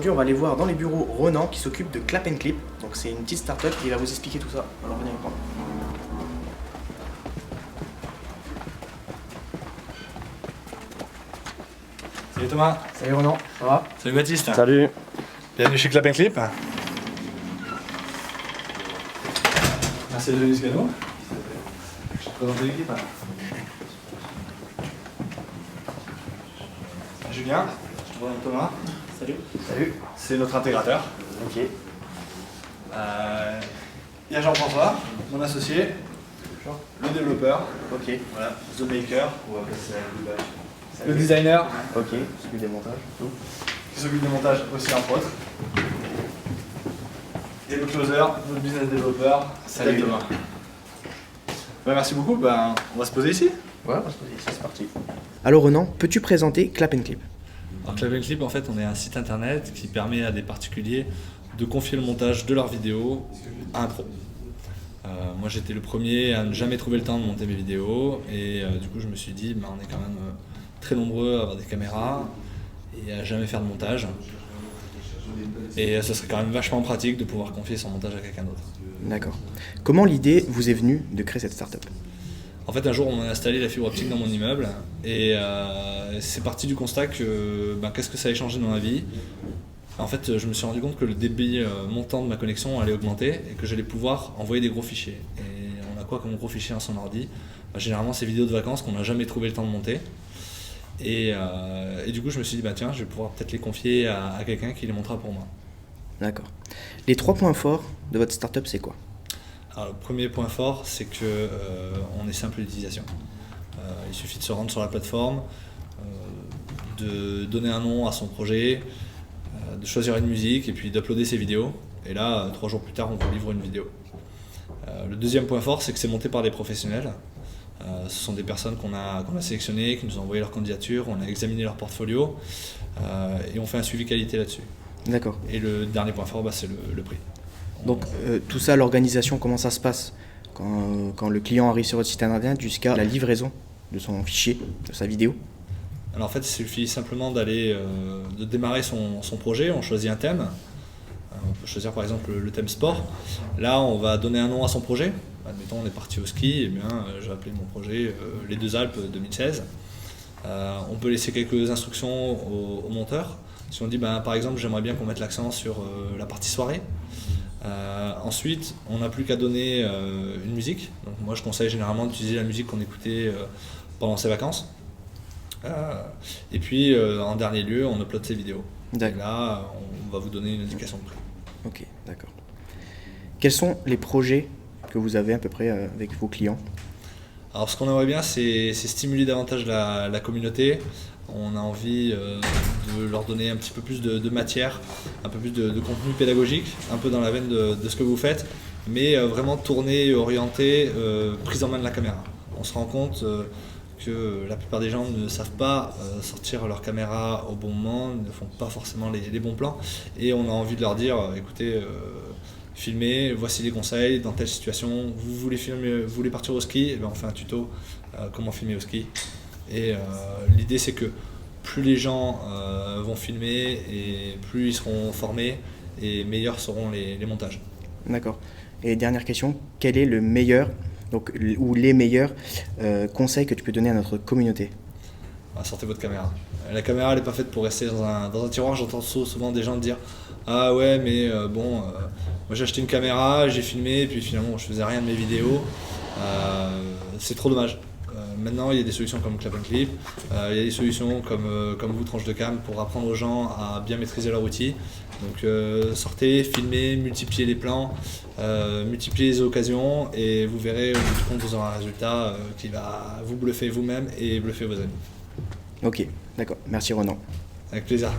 aujourd'hui, on va aller voir dans les bureaux Ronan qui s'occupe de Clap & Clip. Donc c'est une petite start-up qui va vous expliquer tout ça. Alors venez avec moi. Salut Thomas. Salut Ronan, ça va? Salut Baptiste. Salut. Bienvenue chez Clap & Clip. Merci de venir jusqu'à nous. Je te présente l'équipe. Julien, je te présente Thomas. Salut. Salut. C'est notre intégrateur. Ok. Il y a Jean-François, mon associé, le développeur, Ok. voilà, The Maker, On va passer à le designer, Ok, celui des montages. Tout. qui s'occupe des montages aussi entre autres. Et le closer, notre business développeur. Salut. Thomas. Merci beaucoup, on va se poser ici. Ouais, on va se poser ici, c'est parti. Alors Ronan, peux-tu présenter Clap & Clip? Alors Clap & Clip, en fait, on est un site internet qui permet à des particuliers de confier le montage de leurs vidéos à un pro. Moi, j'étais le premier à ne jamais trouver le temps de monter mes vidéos et du coup, je me suis dit, on est quand même très nombreux à avoir des caméras et à jamais faire de montage. Et ce serait quand même vachement pratique de pouvoir confier son montage à quelqu'un d'autre. D'accord. Comment l'idée vous est venue de créer cette start-up? En fait, un jour, on a installé la fibre optique dans mon immeuble et c'est parti du constat que qu'est-ce que ça allait changer dans ma vie. En fait, je me suis rendu compte que le débit montant de ma connexion allait augmenter et que j'allais pouvoir envoyer des gros fichiers. Et on a quoi comme gros fichier dans son ordi? Généralement, c'est vidéos de vacances qu'on n'a jamais trouvé le temps de monter. Et du coup, je me suis dit, tiens, je vais pouvoir peut-être les confier à quelqu'un qui les montera pour moi. D'accord. Les 3 points forts de votre start-up, c'est quoi? Alors, le premier point fort, c'est que on est simple d'utilisation. Il suffit de se rendre sur la plateforme, de donner un nom à son projet, de choisir une musique et puis d'uploader ses vidéos. Et là, 3 jours plus tard, on vous livre une vidéo. Le deuxième point fort, c'est que c'est monté par des professionnels. Ce sont des personnes qu'on a sélectionnées, qui nous ont envoyé leur candidature, on a examiné leur portfolio et on fait un suivi qualité là-dessus. D'accord. Et le dernier point fort, c'est le prix. Donc tout ça, l'organisation, comment ça se passe quand le client arrive sur votre site internet jusqu'à la livraison de son fichier, de sa vidéo? Alors en fait, il suffit simplement de démarrer son projet, on choisit un thème. On peut choisir par exemple le thème sport. Là, on va donner un nom à son projet. Admettons, on est parti au ski, et je vais appeler mon projet Les Deux Alpes 2016. On peut laisser quelques instructions au monteur. Si on dit par exemple, j'aimerais bien qu'on mette l'accent sur la partie soirée. Ensuite, on n'a plus qu'à donner une musique. Donc moi, je conseille généralement d'utiliser la musique qu'on écoutait pendant ses vacances. Et puis, en dernier lieu, on upload ses vidéos. Et là, on va vous donner une indication de prix. Ok, d'accord. Quels sont les projets que vous avez à peu près avec vos clients? Alors, ce qu'on aimerait bien, c'est stimuler davantage la communauté. On a envie de leur donner un petit peu plus de matière, un peu plus de contenu pédagogique, un peu dans la veine de ce que vous faites, mais vraiment tourné et orienté, prise en main de la caméra. On se rend compte que la plupart des gens ne savent pas sortir leur caméra au bon moment, ne font pas forcément les bons plans, et on a envie de leur dire, écoutez, filmez, voici les conseils, dans telle situation, vous voulez filmer, vous voulez partir au ski, on fait un tuto, comment filmer au ski. Et l'idée c'est que plus les gens vont filmer et plus ils seront formés et meilleurs seront les montages. D'accord. Et dernière question, quel est le meilleur ou les meilleurs conseils que tu peux donner à notre communauté? Sortez votre caméra. La caméra elle n'est pas faite pour rester dans un tiroir. J'entends souvent des gens dire ah ouais mais moi j'ai acheté une caméra, j'ai filmé et puis finalement je faisais rien de mes vidéos. C'est trop dommage. Maintenant, il y a des solutions comme Clap & Clip, il y a des solutions comme vous, Tranche de Cam, pour apprendre aux gens à bien maîtriser leur outil. Donc sortez, filmez, multipliez les plans, multipliez les occasions et vous verrez au bout du compte, vous aurez un résultat qui va vous bluffer vous-même et bluffer vos amis. Ok, d'accord. Merci Ronan. Avec plaisir.